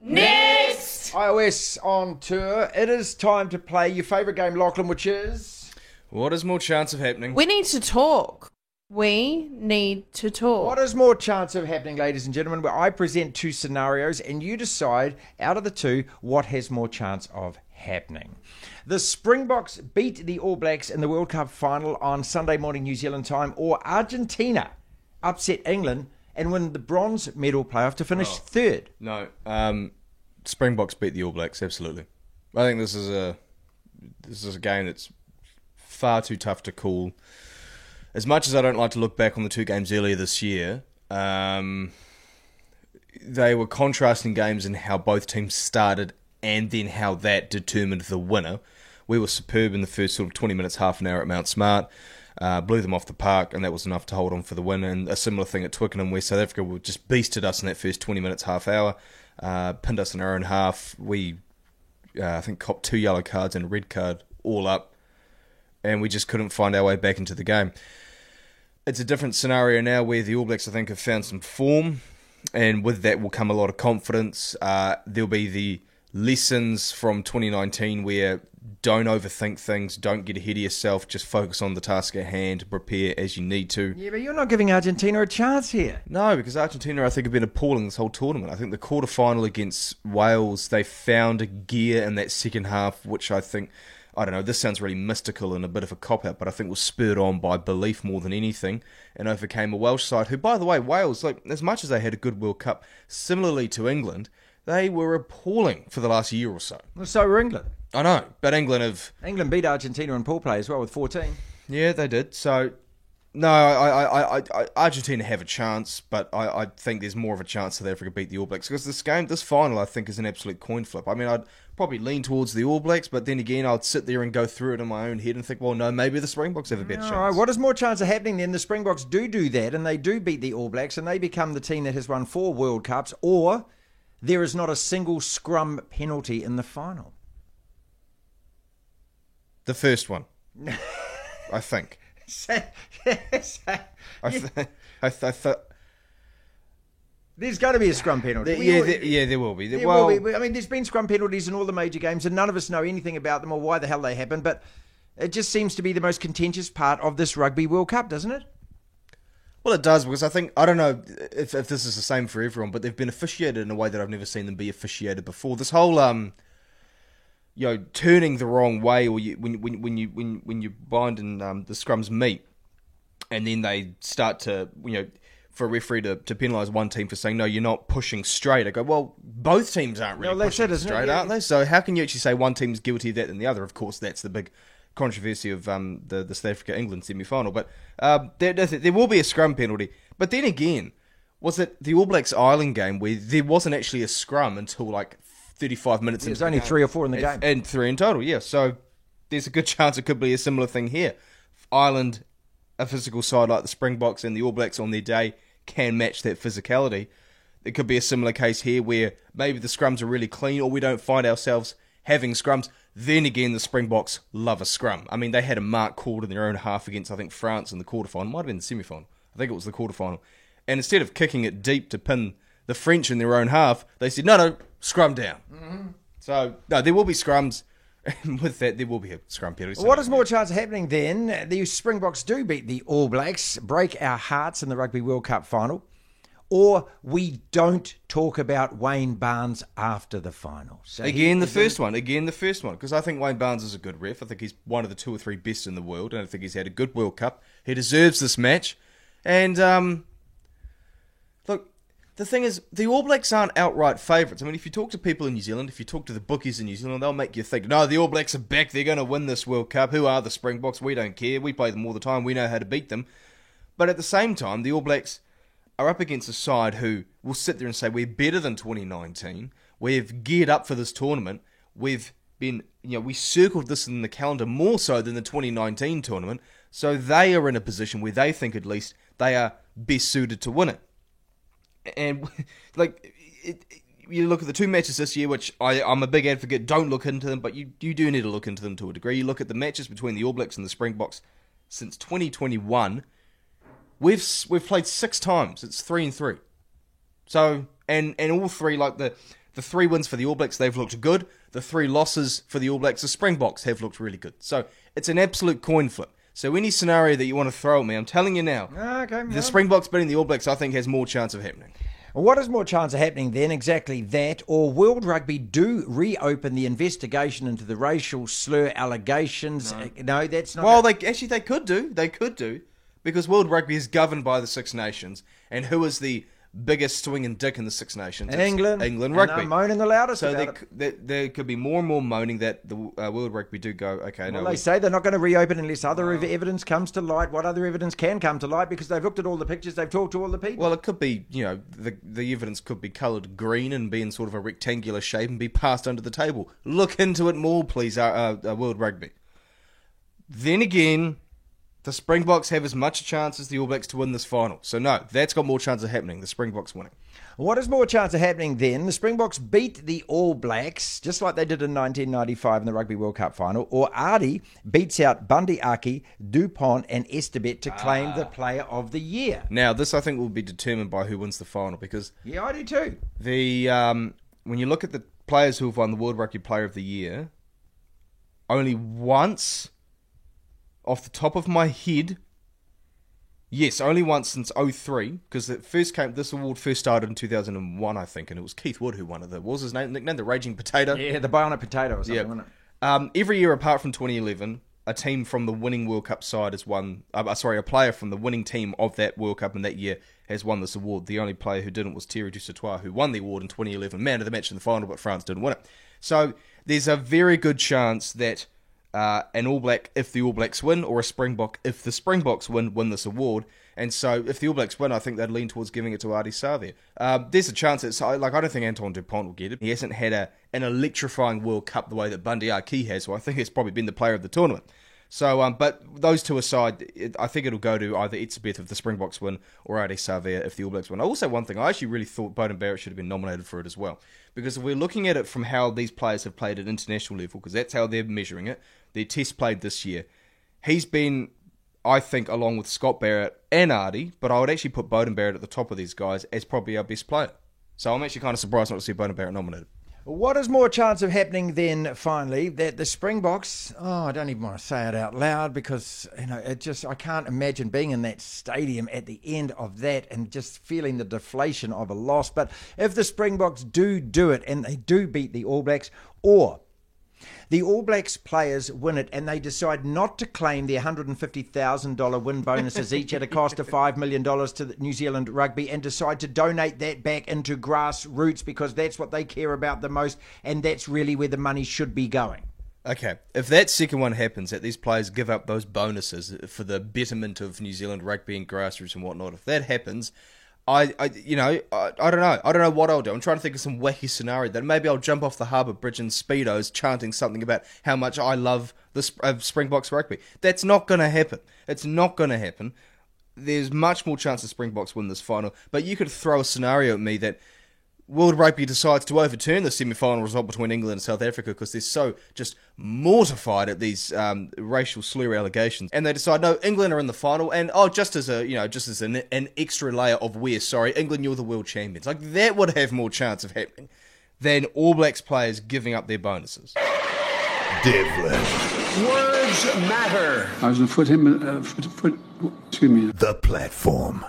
Next! iOS on tour. It is time to play your favourite game, Lachlan, which is... What is more chance of happening? We need to talk. We need to talk. What is more chance of happening, ladies and gentlemen, where I present two scenarios and you decide, out of the two, what has more chance of happening. The Springboks beat the All Blacks in the World Cup final on Sunday morning New Zealand time, or Argentina upset England and win the bronze medal playoff to finish third. No. Springboks beat the All Blacks, absolutely. I think this is a game that's far too tough to call. As much as I don't like to look back on the two games earlier this year, they were contrasting games in how both teams started and then how that determined the winner. We were superb in the first sort of 20 minutes, half an hour at Mount Smart, blew them off the park, and that was enough to hold on for the win. And a similar thing at Twickenham, where South Africa just beasted us in that first 20 minutes, half hour, pinned us in our own half. We, I think, copped 2 yellow cards and a red card all up, and we just couldn't find our way back into the game. It's a different scenario now where the All Blacks, I think, have found some form, and with that will come a lot of confidence. There'll be the lessons from 2019 where don't overthink things, don't get ahead of yourself, just focus on the task at hand, prepare as you need to. Yeah, but you're not giving Argentina a chance here. No, because Argentina, I think, have been appalling this whole tournament. I think the quarterfinal against Wales, they found a gear in that second half, which I think, I don't know, this sounds really mystical and a bit of a cop-out, but I think was spurred on by belief more than anything, and overcame a Welsh side who, by the way, Wales, like as much as they had a good World Cup, similarly to England, they were appalling for the last year or so. Well, so were England. I know, but England beat Argentina in pool play as well with 14. Yeah, they did. So, no, I Argentina have a chance, but I think there's more of a chance South Africa beat the All Blacks, because this final, I think, is an absolute coin flip. I mean, I'd probably lean towards the All Blacks, but then again, I'd sit there and go through it in my own head and think, well, no, maybe the Springboks have a better chance. All right, what is more chance of happening then? The Springboks do that, and they do beat the All Blacks, and they become the team that has won 4 World Cups, or there is not a single scrum penalty in the final. The first one, I think. I thought. There's going to be a scrum penalty. There will be. There will be. I mean, there's been scrum penalties in all the major games, and none of us know anything about them or why the hell they happen, but it just seems to be the most contentious part of this Rugby World Cup, doesn't it? Well, it does, because I don't know if this is the same for everyone, but they've been officiated in a way that I've never seen them be officiated before. This whole turning the wrong way, or when you bind and the scrums meet, and then they start to, for a referee to penalise one team for saying, no, you're not pushing straight. I go, well, both teams aren't really pushing straight, aren't they? So how can you actually say one team's guilty of that than the other? Of course, that's the big controversy of the South Africa-England semi-final. But there will be a scrum penalty. But then again, was it the All Blacks-Ireland game where there wasn't actually a scrum until like 35 minutes into the game? There's only 3 or 4 in the game. And 3 in total, yeah. So there's a good chance it could be a similar thing here. Ireland, a physical side like the Springboks, and the All Blacks on their day can match that physicality. There could be a similar case here where maybe the scrums are really clean, or we don't find ourselves having scrums. Then again, the Springboks love a scrum. I mean, they had a mark called in their own half against, I think, France in the quarterfinal. Might have been the semi-final. I think it was the quarterfinal. And instead of kicking it deep to pin the French in their own half, they said, no, scrum down. Mm-hmm. So, no, there will be scrums. And with that, there will be a scrum penalty. What is more chance of happening then? The Springboks do beat the All Blacks, break our hearts in the Rugby World Cup final, or we don't talk about Wayne Barnes after the final. So Again, the first one, because I think Wayne Barnes is a good ref. I think he's one of the 2 or 3 best in the world, and I think he's had a good World Cup. He deserves this match. And, look, the thing is, the All Blacks aren't outright favourites. I mean, if you talk to people in New Zealand, if you talk to the bookies in New Zealand, they'll make you think, no, the All Blacks are back, they're going to win this World Cup. Who are the Springboks? We don't care. We play them all the time. We know how to beat them. But at the same time, the All Blacks are up against a side who will sit there and say, we're better than 2019. We've geared up for this tournament. We've been, we circled this in the calendar more so than the 2019 tournament. So they are in a position where they think at least they are best suited to win it. And you look at the 2 matches this year, which I'm a big advocate, don't look into them, but you do need to look into them to a degree. You look at the matches between the All Blacks and the Springboks since 2021, we've played 6 times. It's 3-3. So, and all 3, like The 3 wins for the All Blacks, they've looked good. The 3 losses for the All Blacks, the Springboks, have looked really good. So it's an absolute coin flip. So any scenario that you want to throw at me, I'm telling you now, the Springboks beating the All Blacks, I think, has more chance of happening. What is more chance of happening then? Exactly that, or World Rugby do reopen the investigation into the racial slur allegations? No, that's not. Well, they could do. They could do. Because World Rugby is governed by the Six Nations. And who is the biggest swinging dick in the Six Nations? England. England Rugby. And they're moaning the loudest so about there could be more and more moaning that the World Rugby do go, okay, well, they say they're not going to reopen unless other evidence comes to light. What other evidence can come to light? Because they've looked at all the pictures, they've talked to all the people. Well, it could be, the evidence could be coloured green and be in sort of a rectangular shape and be passed under the table. Look into it more, please, World Rugby. Then again, the Springboks have as much chance as the All Blacks to win this final. So no, that's got more chance of happening, the Springboks winning. What is more chance of happening then? The Springboks beat the All Blacks, just like they did in 1995 in the Rugby World Cup final, or Ardie beats out Bundy Aki, Dupont and Estabet to claim the Player of the Year. Now, this I think will be determined by who wins the final, because... Yeah, I do too. When you look at the players who have won the World Rugby Player of the Year, only once... off the top of my head, yes, only once since 2003, because this award first started in 2001, I think, and it was Keith Wood who won it. What was his nickname? The Raging Potato? Yeah, the Bionic Potato or something, wasn't it? Every year apart from 2011, a team from the winning World Cup side has won... a player from the winning team of that World Cup in that year has won this award. The only player who didn't was Thierry Dusautoir, who won the award in 2011, man of the match in the final, but France didn't win it. So there's a very good chance that... an All Black if the All Blacks win, or a Springbok if the Springboks win this award. And so if the All Blacks win, I think they'd lean towards giving it to Ardie Savea. There's a chance that, I don't think Antoine Dupont will get it. He hasn't had an electrifying World Cup the way that Bundy Aki has, so I think he's probably been the player of the tournament. So, but those two aside, I think it'll go to either Etzebeth if the Springboks win, or Ardie Savea if the All Blacks win. I will say one thing, I actually really thought Beauden Barrett should have been nominated for it as well. Because if we're looking at it from how these players have played at international level, because that's how they're measuring it, their test played this year, he's been, I think, along with Scott Barrett and Ardie, but I would actually put Beauden Barrett at the top of these guys as probably our best player. So I'm actually kind of surprised not to see Beauden Barrett nominated. What is more chance of happening then, finally, that the Springboks, I don't even want to say it out loud because, I can't imagine being in that stadium at the end of that and just feeling the deflation of a loss. But if the Springboks do it and they do beat the All Blacks, or the All Blacks players win it and they decide not to claim their $150,000 win bonuses each at a cost of $5 million to the New Zealand Rugby and decide to donate that back into grassroots because that's what they care about the most and that's really where the money should be going. Okay, if that second one happens, that these players give up those bonuses for the betterment of New Zealand Rugby and grassroots and whatnot, if that happens... I don't know. I don't know what I'll do. I'm trying to think of some wacky scenario that maybe I'll jump off the harbour bridge in Speedos chanting something about how much I love the Springboks rugby. That's not going to happen. It's not going to happen. There's much more chance the Springboks win this final. But you could throw a scenario at me that World Rugby decides to overturn the semi-final result between England and South Africa because they're so just mortified at these racial slur allegations, and they decide no, England are in the final, and just as an extra layer of England, you're the world champions. Like that would have more chance of happening than All Blacks players giving up their bonuses. Devlin. Words matter. I was going to put him, excuse me. The platform.